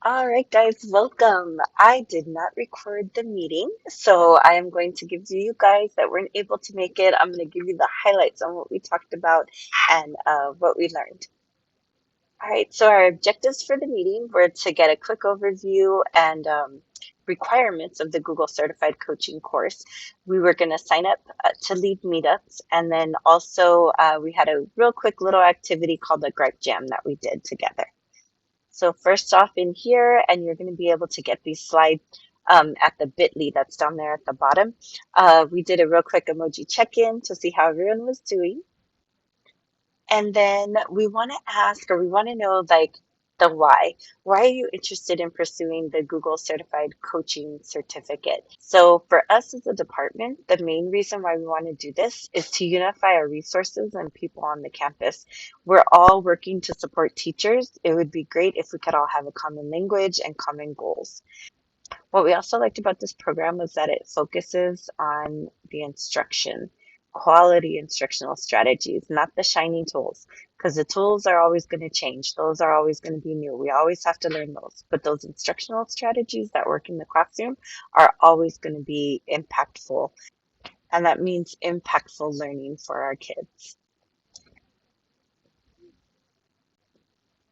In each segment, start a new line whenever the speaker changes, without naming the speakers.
All right, guys, welcome. I did not record the meeting, so I am going to give you guys that weren't able to make it. I'm going to give you the highlights on what we talked about and what we learned. All right, so our objectives for the meeting were to get a quick overview and requirements of the Google Certified Coaching course. We were going to sign up to lead meetups, and then also we had a real quick little activity called the Gripe Jam that we did together. So first off in here, and you're going to be able to get these slides at the bit.ly that's down there at the bottom. We did a real quick emoji check-in to see how everyone was doing. And then we want to ask, or we want to know, like, the why. Why are you interested in pursuing the Google Certified Coaching Certificate? So for us as a department, the main reason why we want to do this is to unify our resources and people on the campus. We're all working to support teachers. It would be great if we could all have a common language and common goals. What we also liked about this program was that it focuses on the instruction, quality instructional strategies, not the shiny tools, because the tools are always going to change. Those are always going to be new. We always have to learn those. But those instructional strategies that work in the classroom are always going to be impactful. And that means impactful learning for our kids.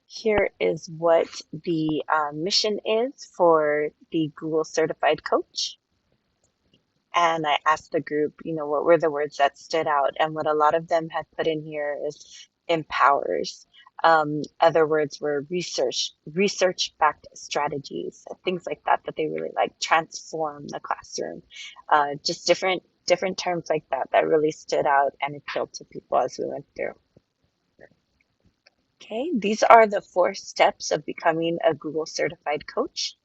Here is what the mission is for the Google Certified Coach. And I asked the group, what were the words that stood out? And what a lot of them had put in here is empowers. Other words were research-backed strategies, things like that they really like. Transform the classroom. Just different terms like that really stood out and appealed to people as we went through. Okay, these are the 4 steps of becoming a Google certified coach.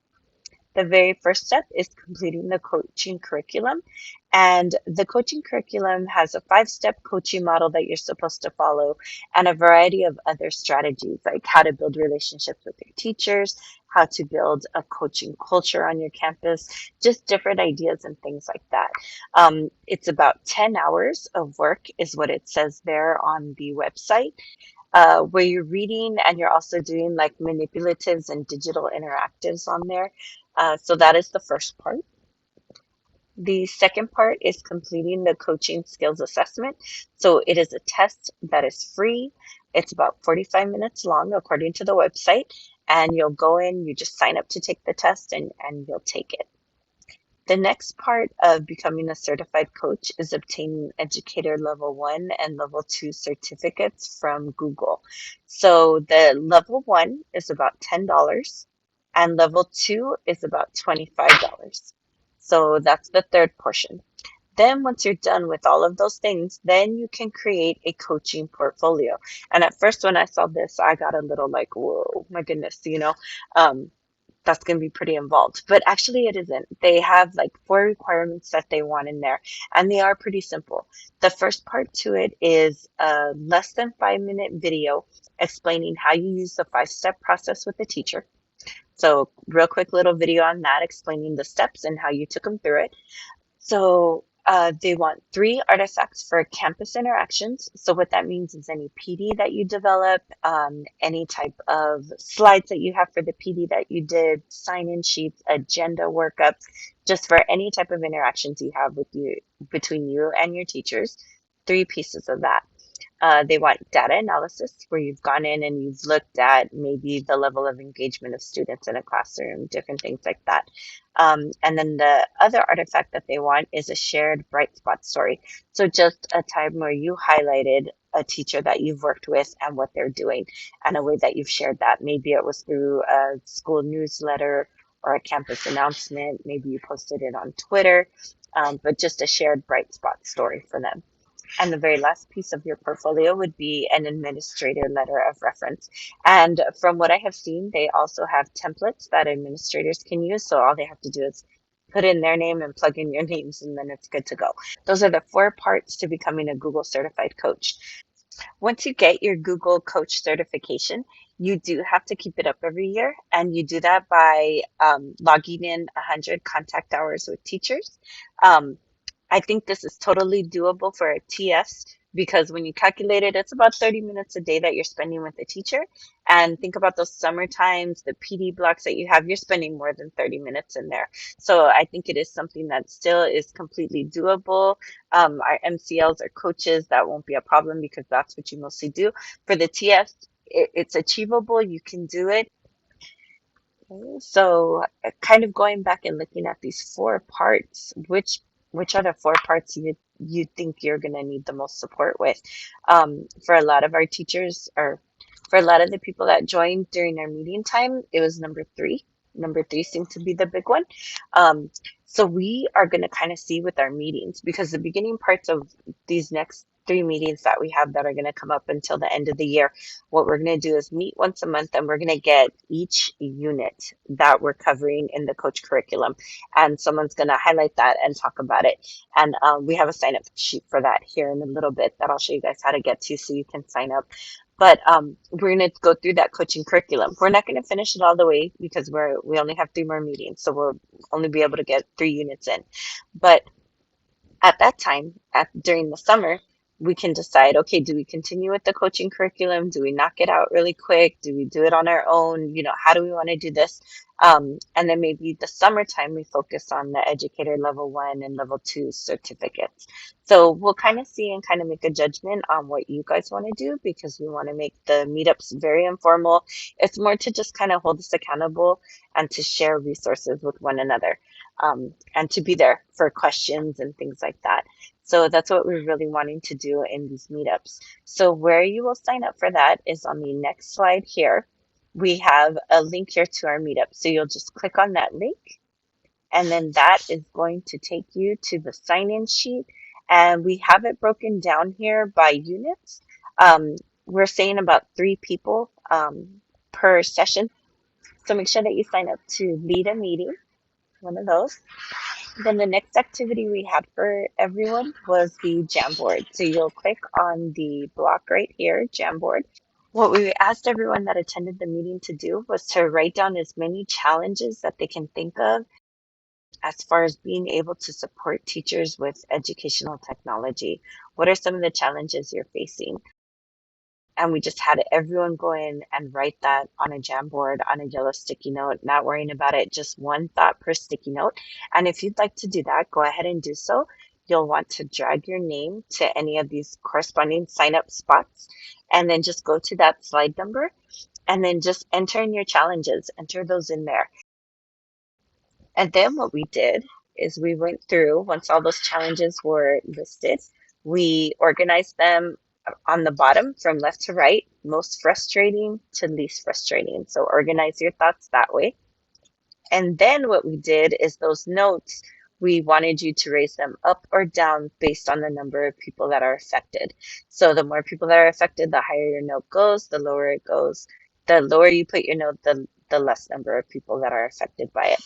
The very first step is completing the coaching curriculum. And the coaching curriculum has a 5-step coaching model that you're supposed to follow and a variety of other strategies, like how to build relationships with your teachers, how to build a coaching culture on your campus, just different ideas and things like that. It's about 10 hours of work is what it says there on the website. Where you're reading and you're also doing like manipulatives and digital interactives on there. So that is the first part. The second part is completing the coaching skills assessment. So it is a test that is free. It's about 45 minutes long, according to the website. And you'll go in, you just sign up to take the test and you'll take it. The next part of becoming a certified coach is obtaining educator level 1 and level 2 certificates from Google. So the level 1 is about $10 and level 2 is about $25. So that's the third portion. Then once you're done with all of those things, then you can create a coaching portfolio. And at first when I saw this, I got a little like, whoa, my goodness, that's going to be pretty involved. But actually, it isn't. They have like 4 requirements that they want in there, and they are pretty simple. The first part to it is a less than 5-minute video explaining how you use the 5-step process with the teacher. So, real quick little video on that explaining the steps and how you took them through it. So they want 3 artifacts for campus interactions. So what that means is any PD that you develop, any type of slides that you have for the PD that you did, sign-in sheets, agenda workups, just for any type of interactions you have with you between you and your teachers. 3 pieces of that. They want data analysis where you've gone in and you've looked at maybe the level of engagement of students in a classroom, different things like that. And then the other artifact that they want is a shared bright spot story. So just a time where you highlighted a teacher that you've worked with and what they're doing and a way that you've shared that. Maybe it was through a school newsletter or a campus announcement. Maybe you posted it on Twitter, but just a shared bright spot story for them. And the very last piece of your portfolio would be an administrator letter of reference. And from what I have seen, they also have templates that administrators can use. So all they have to do is put in their name and plug in your names, and then it's good to go. Those are the 4 parts to becoming a Google certified coach. Once you get your Google coach certification, you do have to keep it up every year. And you do that by logging in 100 contact hours with teachers. I think this is totally doable for a TS because when you calculate it, it's about 30 minutes a day that you're spending with the teacher. And think about those summer times, the PD blocks that you have, you're spending more than 30 minutes in there. So I think it is something that still is completely doable. Our MCLs or coaches, that won't be a problem because that's what you mostly do. For the TF, it's achievable. You can do it. So, kind of going back and looking at these four parts, which are the four parts you think you're going to need the most support with? For a lot of our teachers, or for a lot of the people that joined during our meeting time, it was number three. Number three seemed to be the big one. Um, so we are going to kind of see with our meetings, because the beginning parts of these next three meetings that we have that are going to come up until the end of the year, what we're going to do is meet once a month, and we're going to get each unit that we're covering in the coach curriculum. And someone's going to highlight that and talk about it. And we have a sign up sheet for that here in a little bit that I'll show you guys how to get to so you can sign up. But we're going to go through that coaching curriculum. We're not going to finish it all the way because we only have three more meetings. So we'll only be able to get three units in. But at that time, during the summer, we can decide, okay, do we continue with the coaching curriculum? Do we knock it out really quick? Do we do it on our own? How do we want to do this? And then maybe the summertime, we focus on the educator level 1 and level 2 certificates. So we'll kind of see and kind of make a judgment on what you guys want to do, because we want to make the meetups very informal. It's more to just kind of hold us accountable and to share resources with one another, and to be there for questions and things like that. So that's what we're really wanting to do in these meetups. So where you will sign up for that is on the next slide here. We have a link here to our meetup. So you'll just click on that link, and then that is going to take you to the sign-in sheet. And we have it broken down here by units. We're saying about 3 people per session. So make sure that you sign up to lead a meeting, one of those. Then the next activity we had for everyone was the Jamboard. So you'll click on the block right here, Jamboard. What we asked everyone that attended the meeting to do was to write down as many challenges that they can think of as far as being able to support teachers with educational technology. What are some of the challenges you're facing? And we just had everyone go in and write that on a Jamboard, on a yellow sticky note, not worrying about it, just one thought per sticky note. And if you'd like to do that, go ahead and do so. You'll want to drag your name to any of these corresponding sign up spots, and then just go to that slide number, and then just enter in your challenges, enter those in there. And then what we did is we went through, once all those challenges were listed, we organized them on the bottom from left to right, most frustrating to least frustrating. So organize your thoughts that way. And then what we did is those notes, we wanted you to raise them up or down based on the number of people that are affected. So the more people that are affected, the higher your note goes, the lower it goes. The lower you put your note, the less number of people that are affected by it.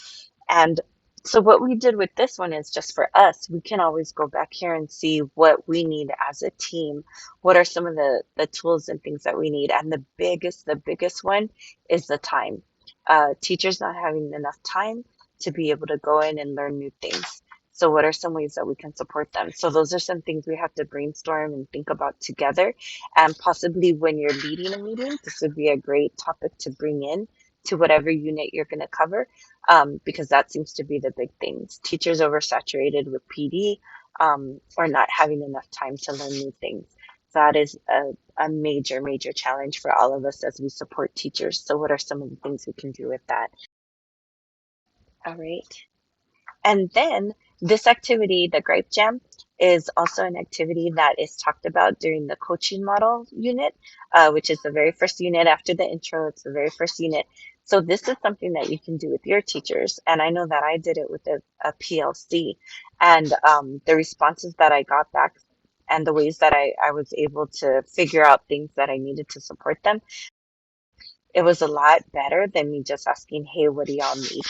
And so what we did with this one is just for us, we can always go back here and see what we need as a team. What are some of the tools and things that we need? And the biggest one is the time. Teachers not having enough time to be able to go in and learn new things. So what are some ways that we can support them? So those are some things we have to brainstorm and think about together. And possibly when you're leading a meeting, this would be a great topic to bring in to whatever unit you're going to cover, because that seems to be the big things. Teachers oversaturated with PD, or not having enough time to learn new things. That is a major, major challenge for all of us as we support teachers. So what are some of the things we can do with that? All right. And then this activity, the Gripe Jam, is also an activity that is talked about during the coaching model unit, which is the very first unit after the intro. It's the very first unit. So this is something that you can do with your teachers. And I know that I did it with a PLC. And the responses that I got back and the ways that I was able to figure out things that I needed to support them, it was a lot better than me just asking, hey, what do y'all need?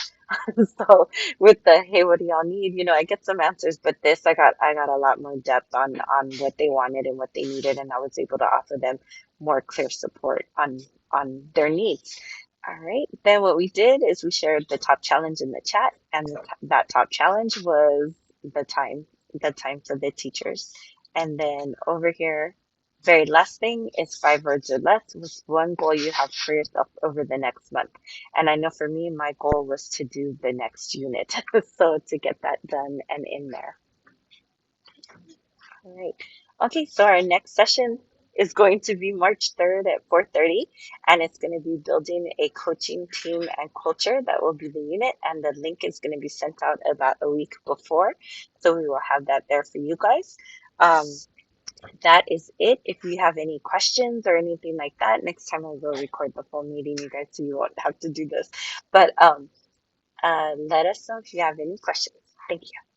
So with the hey, what do y'all need? I get some answers, but this I got a lot more depth on what they wanted and what they needed, and I was able to offer them more clear support on their needs. All right. Then what we did is we shared the top challenge in the chat, and that top challenge was the time for the teachers. And then over here, very last thing is 5 words or less with one goal you have for yourself over the next month. And I know for me, my goal was to do the next unit. So to get that done and in there. All right. Okay, so our next session is going to be March 3rd at 4:30, and it's going to be building a coaching team and culture. That will be the unit, and the link is going to be sent out about a week before. So we will have that there for you guys. Um, that is it. If you have any questions or anything like that, next time I will record the full meeting, you guys, so you won't have to do this. But let us know if you have any questions. Thank you.